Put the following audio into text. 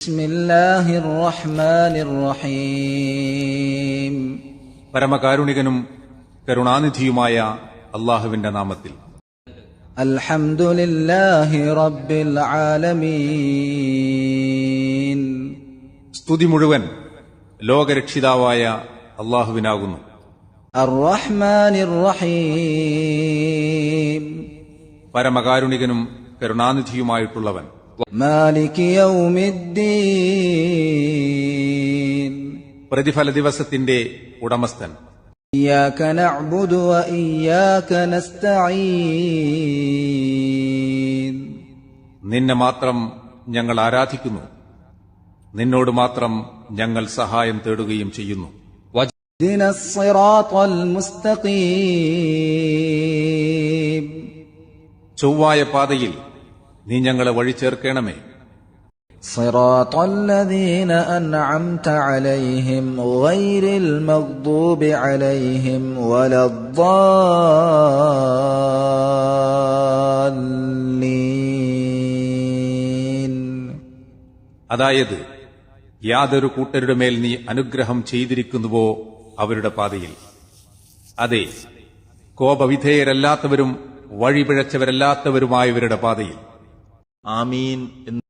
ബിസ്മില്ലാഹിർ റഹ്മാനിർ റഹീം. പരമകാരുണികനും കരുണാനിധിയുമായ അല്ലാഹുവിന്റെ നാമത്തിൽ. അൽഹംദുലില്ലാഹി റബ്ബിൽ ആലമീൻ. സ്തുതി മുഴുവൻ ലോകരക്ഷിതാവായ അല്ലാഹുവിനാകുന്നു. അർ-റഹ്മാനിർ റഹീം. പരമകാരുണികനും കരുണാനിധിയുമായിട്ടുള്ളവൻ. മാലികി യൗമിദ്ദീൻ. പ്രതിഫല ദിവസത്തിന്റെ ഉടമസ്ഥൻ. ഇയ്യാക നഅ്ബുദു വ ഇയ്യാക നസ്തഈൻ. നിന്നെ മാത്രം ഞങ്ങൾ ആരാധിക്കുന്നു, നിന്നോട് മാത്രം ഞങ്ങൾ സഹായം തേടുകയും ചെയ്യുന്നു. ഇഹ്ദിനസ് സിറാത്തൽ മുസ്തഖീം. ചൊവ്വായ പാതയിൽ നീ ഞങ്ങളെ വഴി ചേർക്കണമേ. സിറാത്തൽ ലദീന അൻഅംത അലൈഹിം ഗൈറിൽ മഗ്ദൂബി അലൈഹിം വലദ്ദാല്ലീൻ. അതായത് യാതൊരു കൂട്ടരുടെ മേൽ നീ അനുഗ്രഹം ചെയ്തിരിക്കുന്നുവോ അവരുടെ പാതയിൽ. അതെ, കോപവിധേയരല്ലാത്തവരും വഴിപിഴച്ചവരല്ലാത്തവരുമായവരുടെ പാതയിൽ. ആമീൻ.